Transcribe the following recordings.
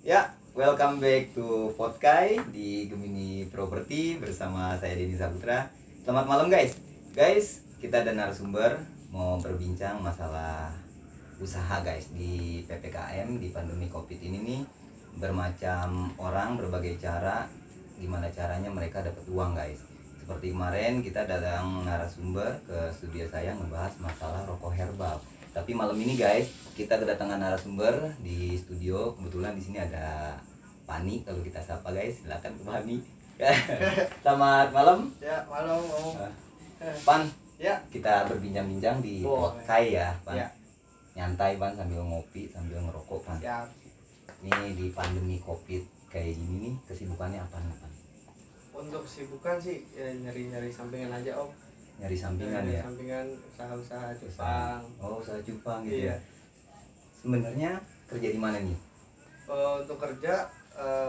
Ya, welcome back to Podkai di Gemini Property bersama saya Denny Saputra. Selamat malam guys. Guys, kita ada narasumber mau berbincang masalah usaha guys di PPKM di pandemi Covid ini nih. Bermacam orang, berbagai cara gimana caranya mereka dapat uang guys. Seperti kemarin kita datang narasumber ke studio saya ngebahas masalah rokok herbal. Tapi malam ini guys, kita kedatangan narasumber di studio. Kebetulan di sini ada Pani, kalau kita sapa guys, silakan ke Pani. Selamat malam. Ya, malam. Pan, Ya. kita berbincang-bincang di Oh, Podkai ya, Pan. Ya. Nyantai Pan sambil ngopi, sambil ngerokok Pan. Siap. Ini di pandemi Covid kayak gini nih, kesibukannya apa nih Pan? Untuk sibukan sih ya, nyari-nyari sampingan aja Om. Nyari sampingan Nyari ya. sampingan usaha-usaha Jepang. Oh, usaha cupang gitu Iya. ya. Sebenarnya kerja di mana nih? Untuk kerja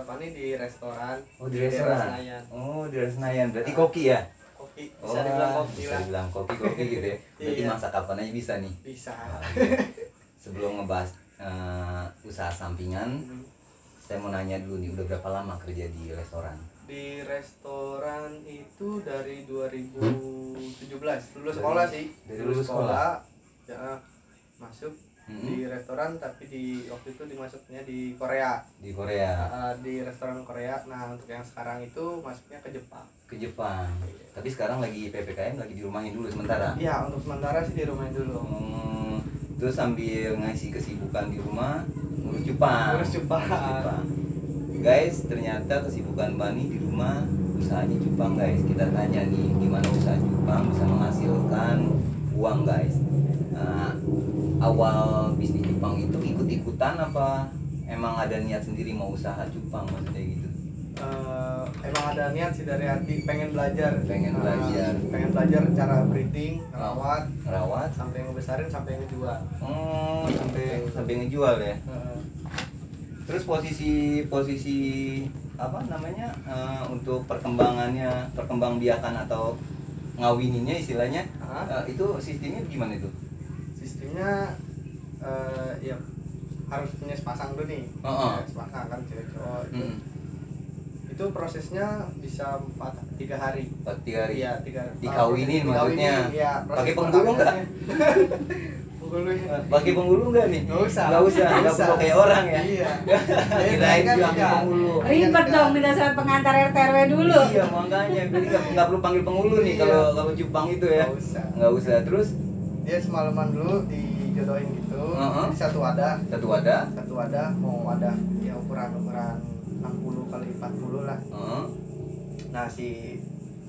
Pani di restoran. Oh, di daerah restoran. Senayan. Oh, di Senayan. Berarti koki ya? Kopi. Bisa dibilang kopi bisa lah. dibilang kopi gitu ya. Berarti Iya. masak apa aja bisa nih. Bisa. Nah, iya. Sebelum ngebahas usaha sampingan, Hmm. saya mau nanya dulu nih, udah berapa lama kerja di restoran? Di restoran itu dari 2017 lulus sekolah sih. Dari lulus sekolah. Ya, masuk Hmm. di restoran tapi di waktu itu dimasuknya di Korea. Di Korea, Di restoran Korea. Nah, untuk yang sekarang itu masuknya ke Jepang. ke Jepang. Tapi sekarang lagi PPKM, lagi dirumahin dulu sementara. Iya, untuk sementara sih di rumah dulu. Terus sambil ngasih kesibukan di rumah ngurus cupang. Ngurus cupang. Guys, ternyata kesibukan Bani di rumah usahanya cupang guys. Kita tanya nih gimana usaha cupang bisa menghasilkan uang guys. Awal bisnis cupang itu ikut-ikutan apa emang ada niat sendiri mau usaha cupang maksudnya gitu? Emang ada niat sih dari hati pengen belajar. Pengen belajar. Pengen belajar cara breeding, Rawat. sampai ngebesarin sampai ngejual. Sampai ngejual ya. Eh, Terus posisi apa namanya untuk perkembangbiakan atau ngawininnya istilahnya itu sistemnya gimana itu? Sistemnya ya harus punya sepasang dulu nih. Sepasang kan cewek cowok itu. Itu prosesnya bisa 3 hari. 3 hari. Iya, 3 hari. Dikawinin maksudnya. Iya, Pakai penghulu nggak? Penghulunya. Pakai penghulu nggak nih? Nggak usah. Nggak perlu kayak orang ya. Iya. Kirain Kan bilang iya. penghulu. Ribet dong minta surat pengantar RT RW dulu. Iya makanya, berarti nggak perlu panggil penghulu nih Iya. kalau cupang itu ya. Nggak usah. Terus Dia semalaman dulu dijodohin gitu. Di satu wadah satu wadah. mau wadah ya ukuran 60 kali 40 lah. Nah, si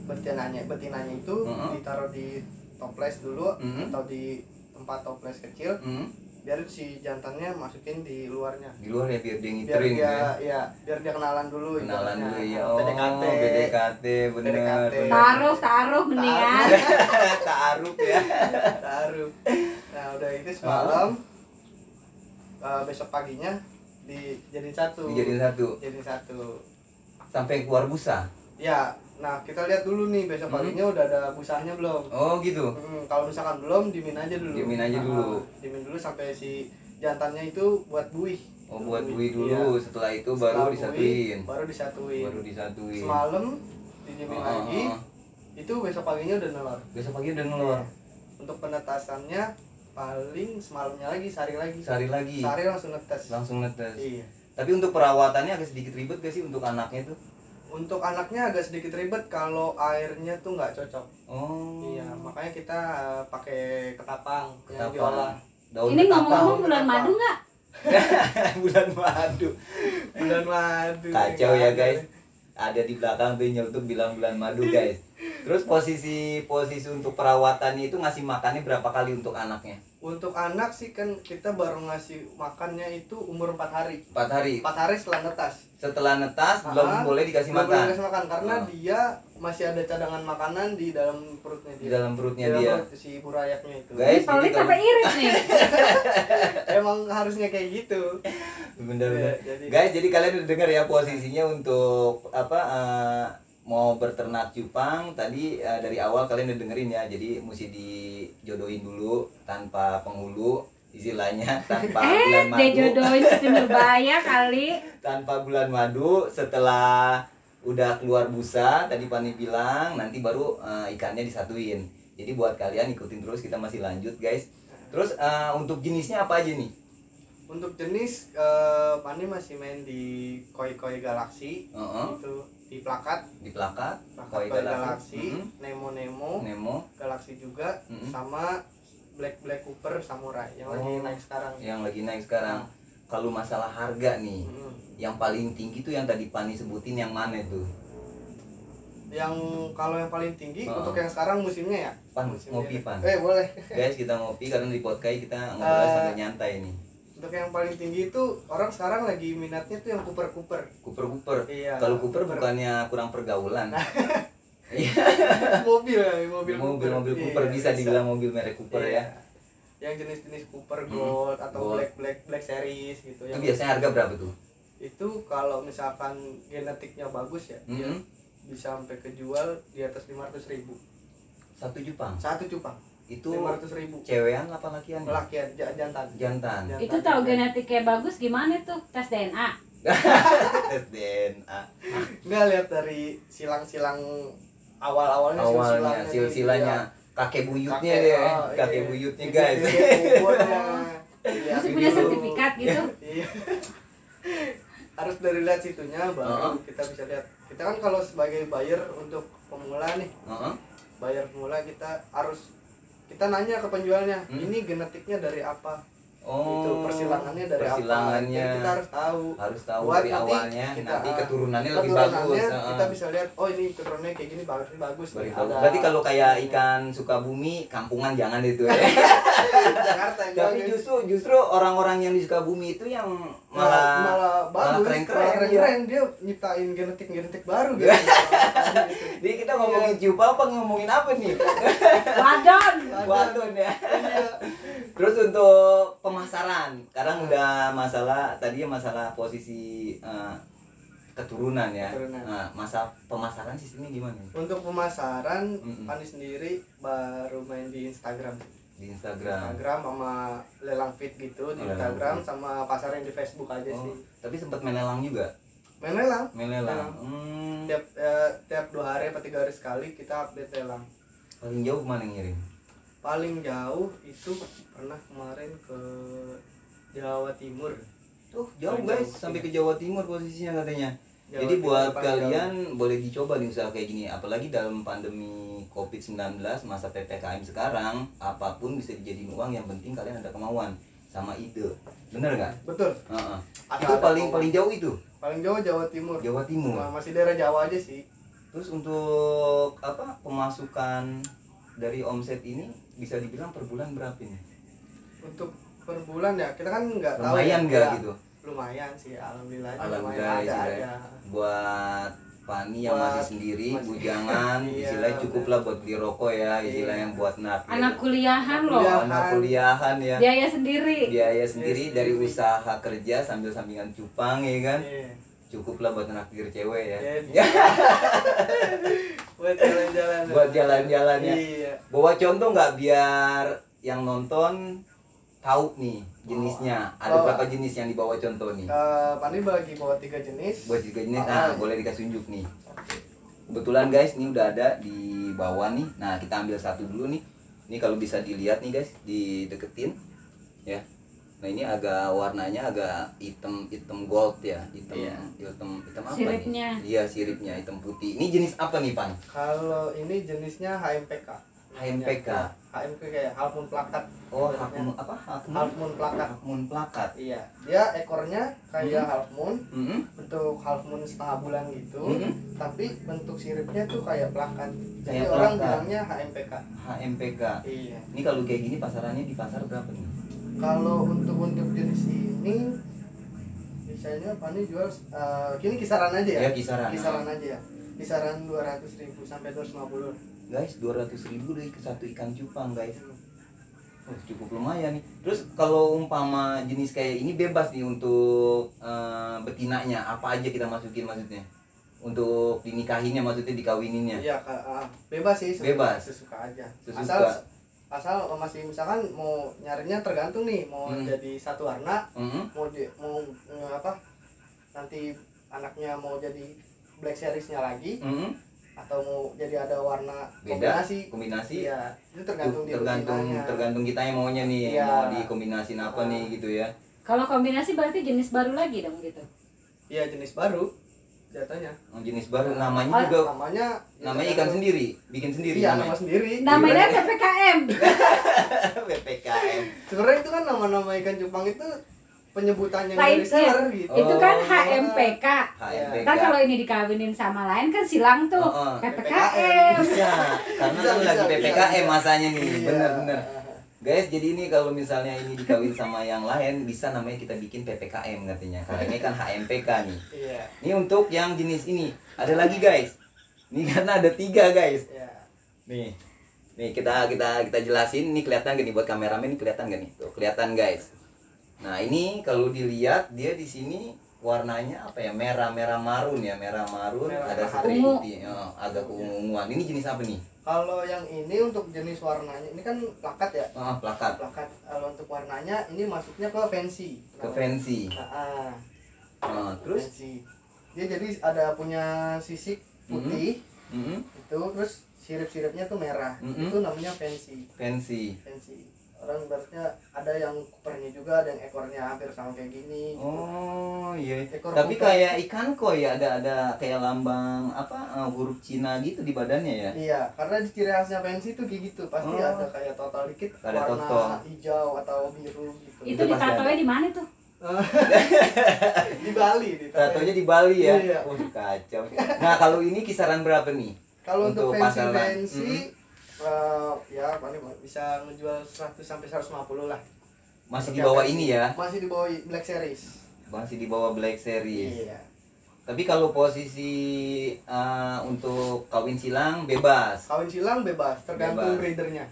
betinanya itu ditaruh di toples dulu atau di tempat toples kecil, biar si jantannya masukin di luarnya. Di luar ya biar dia Biar ngiterin dia ya. biar dia kenalan dulu Ya. PDKT. Bener. Taruh mendingan. Taruh ya. Taruh. Nah, udah itu semalam besok paginya dijadiin satu. Dijadiin satu. Sampai keluar busa. Ya, nah kita lihat dulu nih besok paginya udah ada busanya belum. Oh gitu. Kalau misalkan belum, diemin aja dulu. Diemin dulu sampai si jantannya itu buat buih. Oh buat buih dulu, Iya. Setelah itu baru disatuin. Baru disatuin. Semalam didiemin lagi. Itu besok paginya udah nelor. Besok pagi udah nelor. Untuk penetasannya paling semalamnya lagi, sehari lagi. Sehari langsung netes. Iya. Tapi untuk perawatannya agak sedikit ribet gak sih untuk anaknya tuh? Untuk anaknya agak sedikit ribet kalau airnya tuh nggak cocok. Oh. Iya, makanya kita pakai ketapang yang diolah. Daun Ini ketapang. ngomong-ngomong bulan madu nggak? Bulan madu. Bulan madu. Kacau ya guys. Ada di belakang tuh nyeletuk bilang bulan madu guys. Terus posisi untuk perawatannya itu ngasih makannya berapa kali untuk anaknya? Untuk anak sih kan kita baru ngasih makannya itu umur 4 hari. 4 hari. 4 hari setelah netas. Setelah netas belum boleh dikasih belum makan. boleh dikasih makan karena dia masih ada cadangan makanan di dalam perutnya dia. Di dalam perutnya Di dia. dalam perut si burayaknya itu. Guys, Ini pelit apa irit nih? Emang harusnya kayak gitu. Bener. Jadi- Guys, jadi kalian udah dengar ya posisinya untuk apa mau berternak cupang tadi dari awal kalian udah dengerin ya. Jadi mesti dijodohin dulu tanpa penghulu. istilahnya tanpa bulan dia madu. jodohin Siti Nurbaya kali. Tanpa bulan madu, setelah udah keluar busa tadi Pani bilang nanti baru ikannya disatuin. Jadi buat kalian ikutin terus, kita masih lanjut guys. Terus untuk jenisnya apa aja nih? Untuk jenis Pani masih main di koi galaksi. Itu di plakat koi galaksi, Nemo galaksi juga, sama Black Cooper Samurai yang lagi naik sekarang. Yang lagi naik sekarang. Kalau masalah harga nih, yang paling tinggi tuh yang tadi Pani sebutin yang mana tuh? Kalau yang paling tinggi untuk yang sekarang musimnya ya. Pan, ngopi Pan. Boleh. Guys, kita ngopi karena di podcast kita ngobrol sambil nyantai nih. Untuk yang paling tinggi itu orang sekarang lagi minatnya tuh yang Cooper. Cooper. Iya. Kalau Cooper bukannya kurang pergaulan. Iya. mobil Cooper bisa dibilang mobil merek Cooper ya. Yang jenis-jenis Cooper Gold atau Black Series gitu. Itu biasanya harga berapa tuh? Itu kalau misalkan genetiknya bagus ya, dia bisa sampai kejual di atas 500.000. Satu cupang. Itu 500.000. cewekan apa lakian? Lakian, jantan. Itu tahu genetiknya bagus gimana tuh? Tes DNA. Tes DNA. Nggak, lihat dari silang-silang awalnya silsilanya kakek buyutnya deh, kakek buyutnya guys. Masih punya sertifikat gitu. Iya. Harus dari lihat situnya baru kita bisa lihat. Kita kan kalau sebagai buyer untuk pemula nih, buyer pemula kita nanya ke penjualnya, ini genetiknya dari apa? Itu persilangannya dari apa? Kita harus tahu buat dari awalnya nanti keturunannya lebih bagus. Kita bisa lihat, oh ini keturunannya kayak gini bagus. Berarti kalau kayak ikan Sukabumi, kampungan jangan itu ya. Jakarta. Tapi justru orang-orang yang di Sukabumi itu yang malah bagus, keren. Dia nyiptain genetik baru gitu. Jadi kita ngomongin Cupa apa ngomongin apa nih? Wadon ya. Terus untuk pemasaran, sekarang udah masalah posisi keturunan ya. Nah, masa pemasaran sistemnya gimana? Untuk pemasaran, Pani sendiri baru main di Instagram. Instagram sama lelang feed gitu di Instagram sama pasaran di Facebook aja sih. Tapi sempat main lelang juga. Main lelang. Tiap 2 hari atau 3 hari sekali kita update lelang. Paling jauh kemana ngirim? Paling jauh itu pernah kemarin ke Jawa Timur. Tuh jauh guys, sampai ke Jawa Timur posisinya katanya. Jadi buat kalian boleh dicoba nih usaha kayak gini, apalagi dalam pandemi COVID-19 masa PPKM sekarang, apapun bisa dijadiin uang, yang penting kalian ada kemauan sama ide. Bener nggak? Betul. Itu paling jauh itu? Paling jauh Jawa Timur. Masih daerah Jawa aja sih. Terus untuk pemasukan dari omset ini bisa dibilang per bulan berapa nih? Untuk per bulan ya, kita kan nggak tahu. Lumayan nggak gitu? Lumayan sih, alhamdulillah ada. Buat Pani yang masih sendiri, bujangan, istilahnya cukup lah buat beli rokok ya, istilahnya buat anak kuliahan loh. Anak kuliahan ya. Biaya sendiri dari usaha kerja sambil sampingan cupang ya kan. Cukup lah buat naktir cewek ya. Buat jalan-jalan ya. Bawa contoh nggak biar yang nonton tahu nih jenisnya. Ada berapa jenis yang dibawa contoh nih? Pani bagi bawa 3 jenis. Boleh dikasih unjuk nih. Kebetulan guys, ini udah ada di bawah nih. Nah, kita ambil satu dulu nih. Ini kalau bisa dilihat nih guys, dideketin ya. Nah, ini warnanya agak hitam gold ya. Hitam apa siripnya nih? Iya, siripnya hitam putih. Ini jenis apa nih, Pan? Kalau ini jenisnya HMPK. HMPK kayak half moon plakat. Half moon plakat. Iya. Dia ekornya kayak half moon. Bentuk half moon setengah bulan gitu. Tapi bentuk siripnya tuh kayak plakat. Jadi orang bilangnya HMPK. Iya. Ini kalau kayak gini pasarannya di pasar berapa nih? Kalau untuk jenis ini biasanya Pani jual gini kisaran aja ya. Kisaran aja ya. Kisaran 200.000 sampai 250. Guys, 200.000 dari satu ikan cupang guys. Cukup lumayan nih. Terus kalau umpama jenis kayak ini bebas nih untuk betinanya, apa aja kita masukin maksudnya? Untuk dinikahinnya maksudnya, dikawininnya? Iya, bebas sih. Bebas. Sesuka aja. Asal asal masih misalkan mau nyarinya tergantung nih mau jadi satu warna, mau apa nanti anaknya mau jadi Black Seriesnya lagi, atau mau jadi ada warna beda kombinasi ya itu tergantung tergantung kita yang maunya nih, mau dikombinasiin apa nih gitu ya. Kalau kombinasi berarti jenis baru lagi dong gitu. Iya, jenis baru jatuhnya. Jenis baru, namanya juga namanya ikan sendiri, bikin sendiri. Iya, nama sendiri. Namanya PPKM. PPKM. Sebenarnya itu kan nama-nama ikan cupang itu penyebutannya dari seller gitu. Itu kan HMPK. HMPK. Ntar kalau ini dikawinin sama lain kan silang tuh. PPKM. Bisa, karena kan lagi PPKM masanya nih. Bener-bener. Guys, jadi ini kalau misalnya ini dikawin sama yang lain bisa namanya kita bikin PPKM katanya. Kalau ini kan HMPK nih. Iya. Ini untuk yang jenis ini. Ada lagi guys. Ini karena ada 3 guys. Iya. Nih kita jelasin. Ini kelihatan gak nih buat kameramen, ini kelihatan gak nih? Tuh, kelihatan guys. Nah, ini kalau dilihat dia di sini warnanya apa ya? Merah marun ya, merah marun, ada strip putih, agak keunguan. Ini jenis apa nih? Kalau yang ini untuk jenis warnanya ini kan plakat ya. Plakat. Kalau untuk warnanya ini masuknya ke fancy. Ke fancy. Terus fancy. Dia jadi ada punya sisik putih. Itu terus sirip-siripnya tuh merah. Itu namanya fancy. Fancy. Orang ibaratnya ada yang kupernya juga, ada yang ekornya hampir sama kayak gini. Oh iya. Tapi kayak ikan koi ya, ada kayak lambang apa huruf Cina gitu di badannya ya. Iya, karena di ciri khasnya fancy itu kayak gitu, pasti ada kayak total dikit ada warna total hijau atau biru gitu. Itu ditatonya di mana tuh? Di Bali. Tatonya di Bali ya. Iya. Kacau. Nah, kalau ini kisaran berapa nih? Kalau untuk fancy ya paling bisa ngejual 100 sampai 150 lah. Masih di bawah ini ya? Masih di bawah Black Series. Masih di bawah Black Series. Iya. Tapi kalau posisi untuk kawin silang bebas. Kawin silang bebas, tergantung Bebas. breedernya.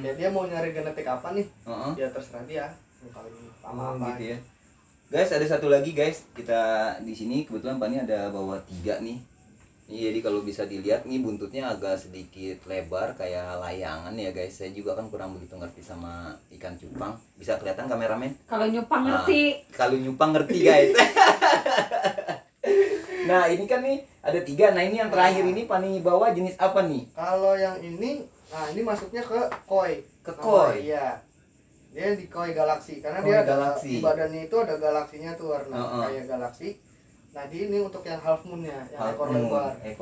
Ya dia mau nyari genetik apa nih? Ya terserah dia. Mau kawin sama apa gitu ya. Guys, ada satu lagi guys. Kita di sini kebetulan Pak ini ada bawa 3 nih. Ini jadi kalau bisa dilihat nih buntutnya agak sedikit lebar kayak layangan ya guys. Saya juga kan kurang begitu ngerti sama ikan cupang. Bisa kelihatan kameramen? Kalau nyupang ngerti. Kalau nyupang ngerti guys. Nah, ini kan nih ada 3. Nah, ini yang terakhir ini Pani bawa jenis apa nih? Kalau yang ini, nah ini masuknya ke koi. Ke koi. Iya. Dia di koi galaksi karena Koi dia galaksi. di badannya itu ada galaksinya tuh warna kayak galaksi. Nah, ini untuk yang half moon-nya, yang ekor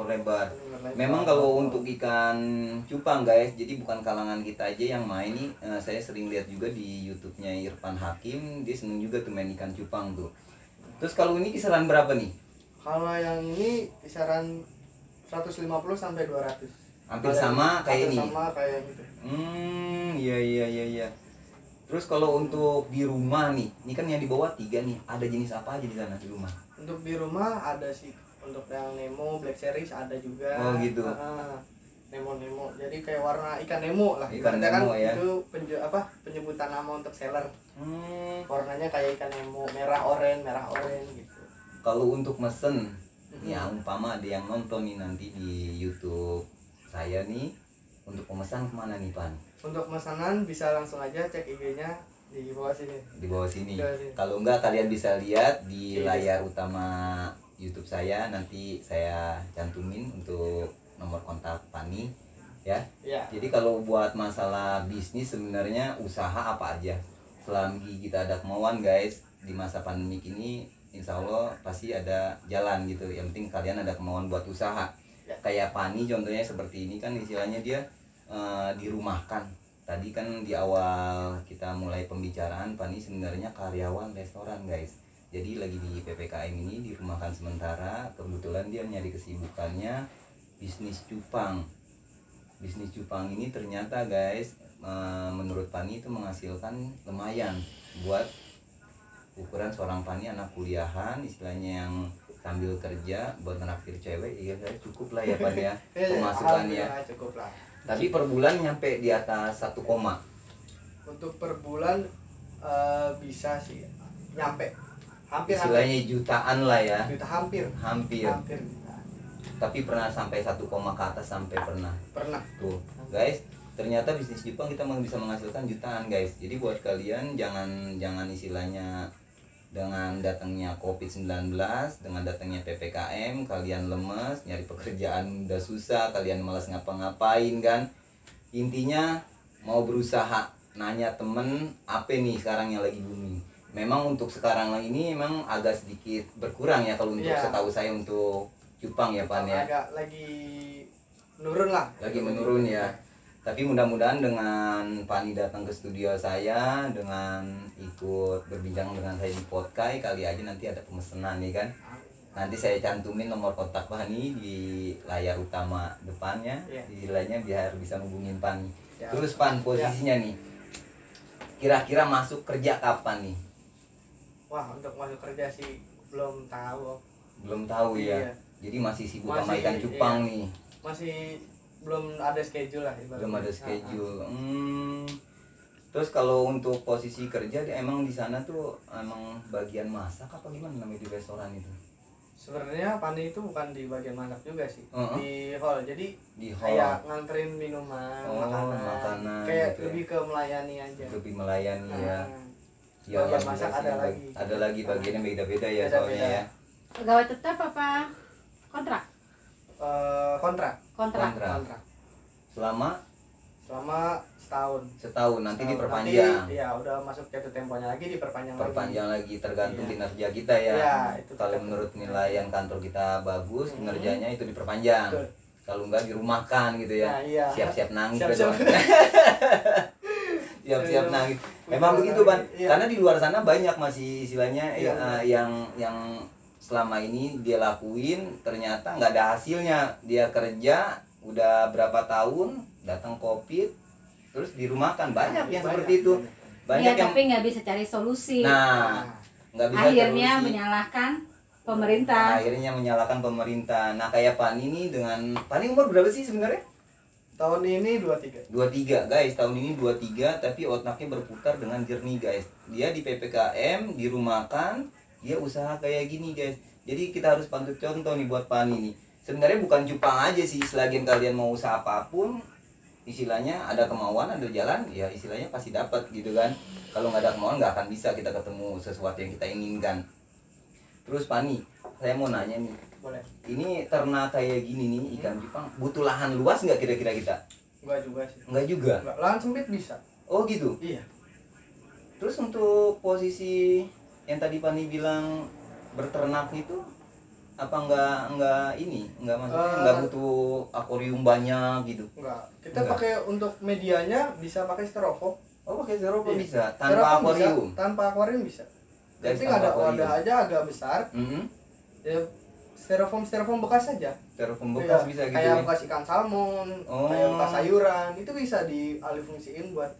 lebar. Memang kalau untuk ikan cupang guys, jadi bukan kalangan kita aja yang main nih. Saya sering lihat juga di YouTube-nya Irfan Hakim, dia seneng juga tuh main ikan cupang tuh. Terus kalau ini kisaran berapa nih? Kalau yang ini kisaran 150 sampai 200. Hampir sama kayak ini. Sama kayak gitu. Iya. Terus kalau untuk di rumah nih, ini kan yang di bawah 3 nih. Ada jenis apa aja di sana di rumah? Untuk di rumah ada sih, untuk yang Nemo, Black Series ada juga. Oh gitu. Nemo. Jadi kayak warna ikan Nemo lah. Ikan Nemo kan ya. Itu penyebutan nama untuk seller. Warnanya kayak ikan Nemo, merah oranye gitu. Kalau untuk mesen, ya umpama ada yang nonton nih nanti di YouTube saya nih, untuk pemesan kemana nih Pan? Untuk pemesanan bisa langsung aja cek IG-nya di bawah sini. Di bawah sini. Kalau enggak kalian bisa lihat di layar utama YouTube saya, nanti saya cantumin untuk nomor kontak Pani ya. Iya. Jadi kalau buat masalah bisnis sebenarnya usaha apa aja, selagi kita ada kemauan guys, di masa pandemik ini insya Allah pasti ada jalan gitu. Yang penting kalian ada kemauan buat usaha. Kayak Pani contohnya seperti ini kan istilahnya dia dirumahkan. Tadi kan di awal kita mulai pembicaraan Pani sebenarnya karyawan restoran guys. Jadi lagi di PPKM ini dirumahkan sementara. Kebetulan dia nyari kesibukannya bisnis cupang. Bisnis cupang ini ternyata guys menurut Pani itu menghasilkan lumayan buat ukuran seorang Pani anak kuliahan, istilahnya yang sambil kerja buat menraktir cewek. Iya saya cukup lah ya Pan ya pemasukannya. Cukup lah. Tapi per bulan nyampe di atas 1 koma. Untuk per bulan bisa sih nyampe hampir istilahnya jutaan lah ya. Juta hampir. Tapi pernah sampai 1 koma ke atas sampai pernah. Tuh guys, ternyata bisnis cupang kita bisa menghasilkan jutaan guys. Jadi buat kalian jangan istilahnya dengan datangnya COVID-19, dengan datangnya PPKM kalian lemes, nyari pekerjaan udah susah, kalian malas ngapa-ngapain kan. Intinya mau berusaha, nanya temen apa nih sekarang yang lagi booming. Memang untuk sekarang ini memang agak sedikit berkurang ya kalau untuk setahu saya untuk cupang ya Pan ya. Agak lagi menurun lah. Lagi menurun ya. Tapi mudah-mudahan dengan Pani datang ke studio saya, dengan ikut berbincang dengan saya di podcast, kali aja nanti ada pemesanan nih kan. Nanti saya cantumin nomor kontak Pani di layar utama depannya, di lainnya biar bisa hubungin Pani. Terus Pan, posisinya nih, kira-kira masuk kerja kapan nih? Wah, untuk masuk kerja sih belum tahu. Belum tahu ya. Jadi masih sibuk sama ikan cupang nih. Masih belum ada schedule lah ibaratnya. Belum ada schedule. Terus kalau untuk posisi kerja emang di sana tuh emang bagian masak apa gimana namanya di restoran itu? Sebenarnya Pani itu bukan di bagian masak juga sih. Di hall. Jadi di hall. Kayak nganterin minuman, makanan. Kayak gitu lebih ke melayani aja. Lebih melayani ya. Ya bagian masak ada lagi bagiannya beda-beda ya soalnya ya. Pegawai tetap apa kontrak? Kontrak. Selama setahun nanti diperpanjang. Nanti, ya udah masuk jatuh temponya lagi diperpanjang lagi tergantung kinerja kita ya. Itu kalau menurut penilaian kantor kita bagus, kinerjanya itu diperpanjang. Betul. Kalau enggak dirumahkan gitu ya. Siap-siap nangis siap-siap nangis. Memang begitu Pan. Karena di luar sana banyak masih istilahnya yang selama ini dia lakuin ternyata nggak ada hasilnya. Dia kerja udah berapa tahun, datang COVID, terus dirumahkan. Banyak yang seperti itu. Banyak yang tapi nggak bisa cari solusi. Nggak bisa akhirnya solusi. menyalahkan pemerintah. Akhirnya menyalahkan pemerintah. Nah kayak Pani ini Pani umur berapa sih sebenarnya? Tahun ini 23 guys, tahun ini 23, tapi otaknya berputar dengan jernih guys. Dia di PPKM, dirumahkan, dia usaha kayak gini guys. Jadi kita harus pantut contoh nih buat Pani nih. Sebenarnya bukan cupang aja sih, selagi kalian mau usaha apapun, istilahnya ada kemauan, ada jalan, ya istilahnya pasti dapat gitu kan. Kalau nggak ada kemauan nggak akan bisa kita ketemu sesuatu yang kita inginkan. Terus Pani, saya mau nanya nih. Boleh. Ini ternak kayak gini nih ikan cupang butuh lahan luas nggak kira-kira kita? Enggak juga sih. Enggak juga. Lahan sempit bisa. Oh gitu. Iya. Terus untuk posisi yang tadi Pani bilang berternak itu apa enggak maksudnya enggak butuh akuarium banyak gitu? Enggak. Kita pakai untuk medianya bisa pakai styrofoam. Oh pakai styrofoam bisa tanpa akuarium. Tanpa akuarium bisa. Jadi ada wadah aja agak besar. Ya styrofoam bekas saja. Styrofoam bekas bisa gitu. Kayak bekas ikan salmon, kayak bekas sayuran, itu bisa dialihfungsiin buat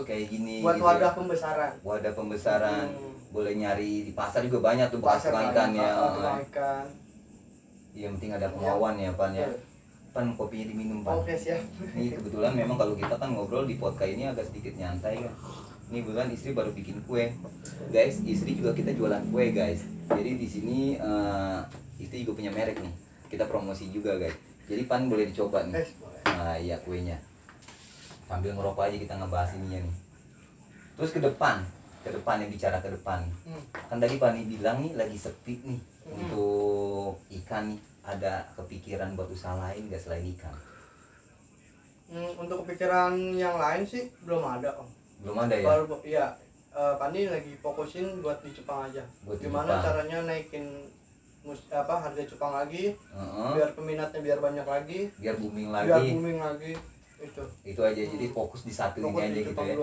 kayak gini. Buat gitu wadah ya. pembesaran. Wadah pembesaran. Boleh nyari di pasar juga banyak tuh bekas tukang ikan ya. Ikan. Yang penting ada kemauan ya Pan ya. Pan kopinya diminum Pan. Oke siap. Ini kebetulan memang kalau kita kan ngobrol di podcast ini agak sedikit nyantai kan. Ini bulan istri baru bikin kue, guys. Istri juga kita jualan kue guys. Jadi di sini istri juga punya merek nih. Kita promosi juga guys. Jadi Pan boleh dicoba nih. Nah iya kuenya. Sambil ngerokok aja kita ngebahas ininya nih. Terus ke depan yang bicara ke depan. Kan tadi Pani bilang nih lagi sepi nih untuk ikan nih. Ada kepikiran buat usaha lain nggak selain ikan? Untuk kepikiran yang lain sih belum ada Om. Belum ada ya? Baru iya. Pani lagi fokusin buat di cupang aja. Gimana caranya naikin harga cupang lagi, biar peminatnya biar banyak lagi, biar booming lagi. Itu aja. Jadi fokus di satu ini aja gitu ya.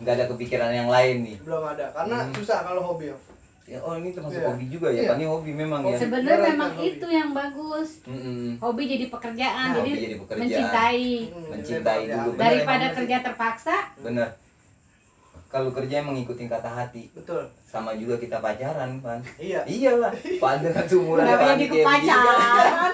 Nggak ada kepikiran yang lain nih. Belum ada karena susah kalau hobi. Ya, ini termasuk hobi juga ya. Pani hobi memang ya. Sebenarnya memang itu yang bagus. Hobi jadi pekerjaan, jadi mencintai dulu. Daripada kerja terpaksa. Bener. Kalau kerja emang ngikutin kata hati. Betul. Sama juga kita pacaran, Pan. Iya. Iyalah. Pan dengan seumuran Kenapa jadi pacaran?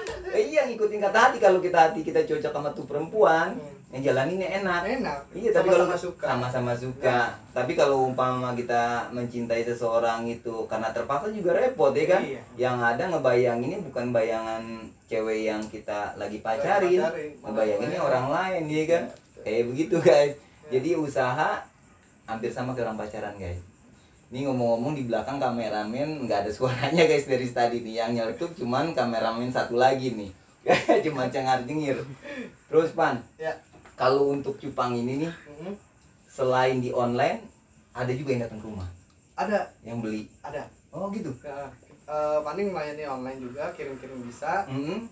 iya ngikutin kata hati. Kalau hati kita cocok sama tuh perempuan, yang jalaninnya enak. Iya, tapi kalau sama-sama suka. Tapi kalau umpama kita mencintai seseorang itu karena terpaksa juga repot ya kan. Iya. Yang ada ngebayanginnya bukan bayangan cewek yang kita lagi pacarin, ngebayanginnya orang lain ya kan. Kayak begitu guys. Jadi usaha hampir sama kayak orang pacaran guys. Ini ngomong-ngomong di belakang kameramen nggak ada suaranya guys dari tadi nih. Yang nyeletuk cuman kameramen satu lagi nih. Cuma cengar-cengir. Terus Pan, ya. Kalau untuk cupang ini nih, selain di online, ada juga yang datang ke rumah. Ada. Yang beli. Ada. Oh gitu. Ya, paling melayani online juga, kirim-kirim bisa.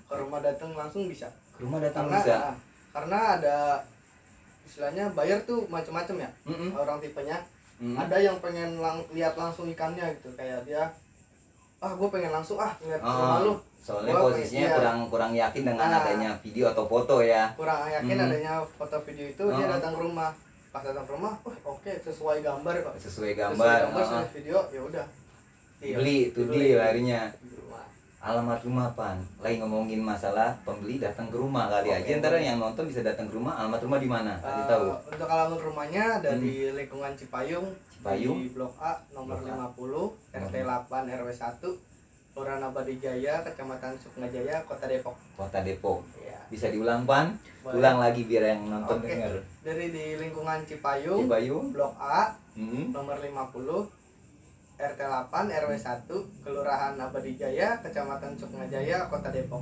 Ke rumah datang langsung bisa. Ke rumah datang karena, bisa. Karena ada istilahnya bayar tuh macam-macam ya. Orang tipenya. Ada yang pengen lihat langsung ikannya gitu, kayak dia gue pengen langsung lihat rumah lu. Soalnya posisinya kurang yakin dengan adanya video atau foto ya. Kurang yakin adanya foto video itu, dia datang ke rumah. Pas datang ke rumah, oke, sesuai gambar kok. Sesuai gambar sesuai video, ya udah. Beli itu dia larinya. Alamat rumah Pan. Lagi ngomongin masalah pembeli datang ke rumah kali aja. Ntar yang nonton bisa datang ke rumah. Alamat rumah di mana? Kasih tahu. Untuk alamat rumahnya ada di lingkungan Cipayung. Di Blok A nomor 50 RT 8 RW 1 Kelurahan Abadi Jaya, Kecamatan Sukmajaya, Kota Depok. Kota Depok. Ya. Bisa diulang Pan? Boleh. Ulang lagi biar yang nonton denger. Dari di lingkungan Cipayung. Blok A nomor 50 RT 8 RW 1 Kelurahan Abadi Jaya, Kecamatan Sukmajaya, Kota Depok.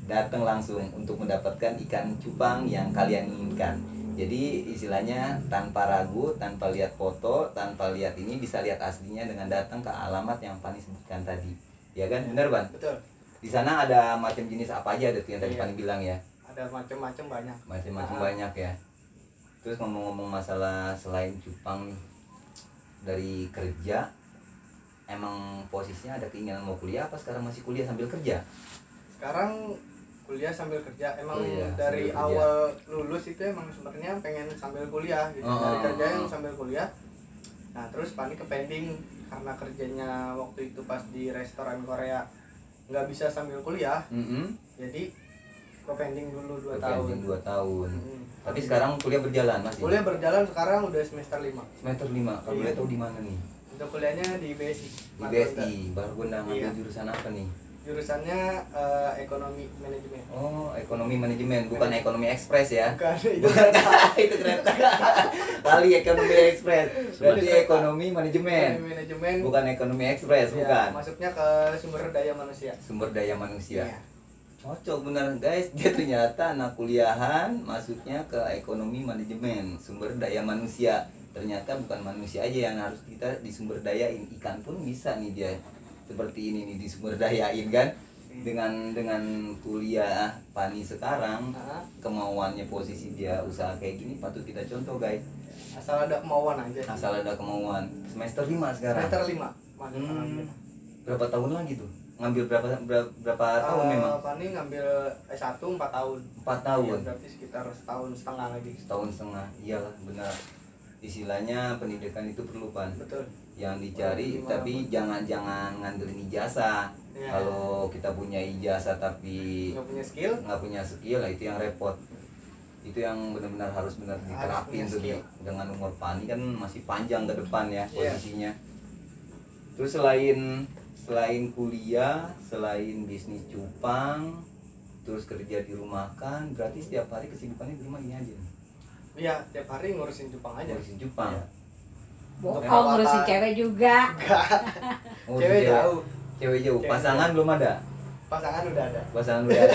Datang langsung untuk mendapatkan ikan cupang yang kalian inginkan. Jadi istilahnya tanpa ragu, tanpa lihat foto, tanpa lihat ini, bisa lihat aslinya dengan datang ke alamat yang Pani sebutkan tadi. Ya kan? Benar Ban? Betul. Di sana ada macam jenis apa aja ada tuh yang tadi Pani bilang ya? Ada macam-macam banyak. Macam-macam banyak ya. Terus ngomong-ngomong masalah selain cupang nih, dari kerja, emang posisinya ada keinginan mau kuliah apa sekarang masih kuliah sambil kerja? Sekarang kuliah sambil kerja. Emang sambil dari kerja. awal lulus itu emang sebenarnya pengen sambil kuliah gitu. Dari kerja yang sambil kuliah. Nah, terus Pani ke pending karena kerjanya waktu itu pas di restoran Korea nggak bisa sambil kuliah. Jadi ke pending dulu 2 tahun. Pending 2 tahun. Tapi sekarang kuliah berjalan masih? Kuliah berjalan sekarang udah semester 5. Semester 5. Kalau boleh tahu di mana nih? Untuk kuliahnya di BSI. Di BSI, Margonda. Ngambil jurusan apa nih? Jurusannya ekonomi manajemen. Oh, ekonomi manajemen, bukan ekonomi ekspres ya? Bukan, itu itu kereta. Kali ekonomi ekspres. Berarti ekonomi manajemen. Bukan ekonomi ekspres, bukan. Masuknya ke sumber daya manusia. Sumber daya manusia. Iya. Cocok benar guys, dia ternyata anak kuliahan masuknya ke ekonomi manajemen, sumber daya manusia. Ternyata bukan manusia aja yang harus kita disumber dayain, ikan pun bisa nih dia seperti ini nih disumber dayain kan. Dengan kuliah Pani sekarang, kemauannya posisi dia usaha kayak gini patut kita contoh guys. Asal ada kemauan aja. Asal ada kemauan. Semester 5 sekarang. Semester 5. Berapa tahun lagi tuh? Ngambil berapa tahun memang? Pani ngambil S1 4 tahun. 4 tahun. Ya, berarti sekitar setahun setengah lagi. Setahun setengah. Iyalah benar. Istilahnya pendidikan itu perlu Pan. Betul. Yang dicari tapi jangan ngandelin ijazah. Ya. Kalau kita punya ijazah tapi nggak punya skill, lah itu yang repot. Itu yang benar-benar harus benar diterapin tuh dengan umur Pani kan masih panjang ke depan ya posisinya. Terus selain kuliah, selain bisnis cupang, terus kerja di rumah kan, berarti setiap hari kesibukannya di rumah ini aja nih. Iya, tiap hari ngurusin cupang aja. Ngurusin cupang. Ya. Ngurusin cewek juga. Cewek jauh. Cewek jauh. Pasangan belum ada. Pasangan udah ada. Pasangan udah ada.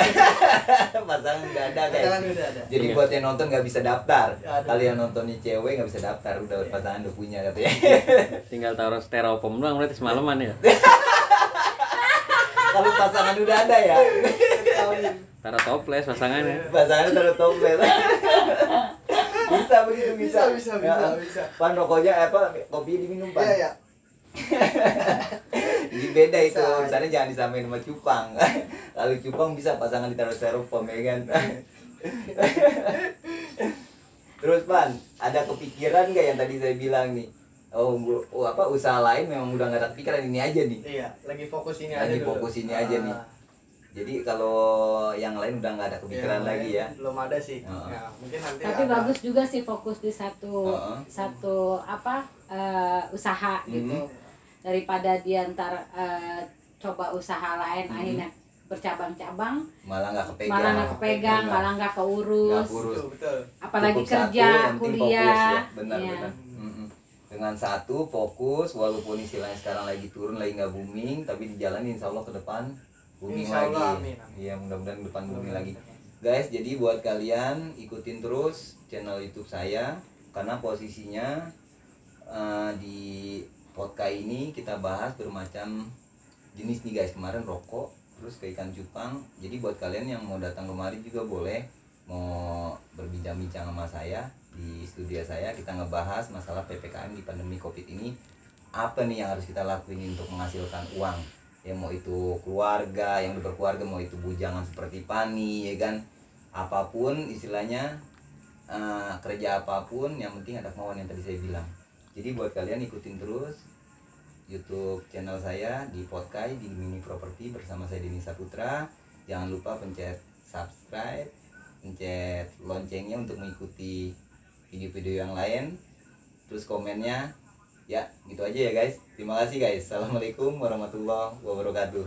Pasangan udah ada guys. Pasangan udah ada. Jadi buat yang nonton nggak bisa daftar. Kalian nonton nih cewek nggak bisa daftar, udah pasangan udah punya katanya. Tinggal taruh styrofoam doang berarti semalaman ya. Kalau pasangan udah ada ya. Taruh toples pasangannya. Pasangan taruh toples. Bisa begitu bisa. Pan rokoknya kopi diminum Pan. Iya. Jadi beda itu, misalnya jangan disamain sama cupang. Kalau cupang bisa pasangan ditaruh styrofoam ya kan. Terus Pan, ada kepikiran nggak yang tadi saya bilang nih? Usaha lain memang udah nggak ada kepikiran ini aja nih. Iya, lagi fokus ini aja. Lagi fokus ini aja nih. Jadi kalau yang lain udah nggak ada kepikiran lagi ya. Belum ada sih. Ya, mungkin nanti tapi ada. bagus juga sih fokus di satu usaha gitu. Daripada dia ntar coba usaha lain akhirnya bercabang-cabang malah nggak kepegang, malah nggak keurus. Betul. Apalagi Cukup kerja, satu, kuliah. Benar. Dengan satu fokus, walaupun istilahnya sekarang lagi turun, lagi nggak booming, tapi dijalani insya Allah ke depan booming lagi. Amin. Iya, mudah-mudahan ke depan booming lagi. Guys, jadi buat kalian ikutin terus channel YouTube saya karena posisinya di podcast ini kita bahas bermacam jenis nih guys. Kemarin rokok, terus ke ikan cupang. Jadi buat kalian yang mau datang kemari juga boleh, mau berbincang-bincang sama saya di studio saya, kita ngebahas masalah PPKM di pandemi Covid ini. Apa nih yang harus kita lakuin untuk menghasilkan uang? Ya mau itu keluarga, yang udah berkeluarga, mau itu bujangan seperti Pani, ya kan? Apapun istilahnya, kerja apapun, yang penting ada kemauan yang tadi saya bilang. Jadi buat kalian ikutin terus YouTube channel saya di Podcast di Mini Property bersama saya Denny Saputra. Jangan lupa pencet subscribe, pencet loncengnya untuk mengikuti video-video yang lain. Terus komennya, ya gitu aja ya guys. Terima kasih guys. Assalamualaikum warahmatullahi wabarakatuh.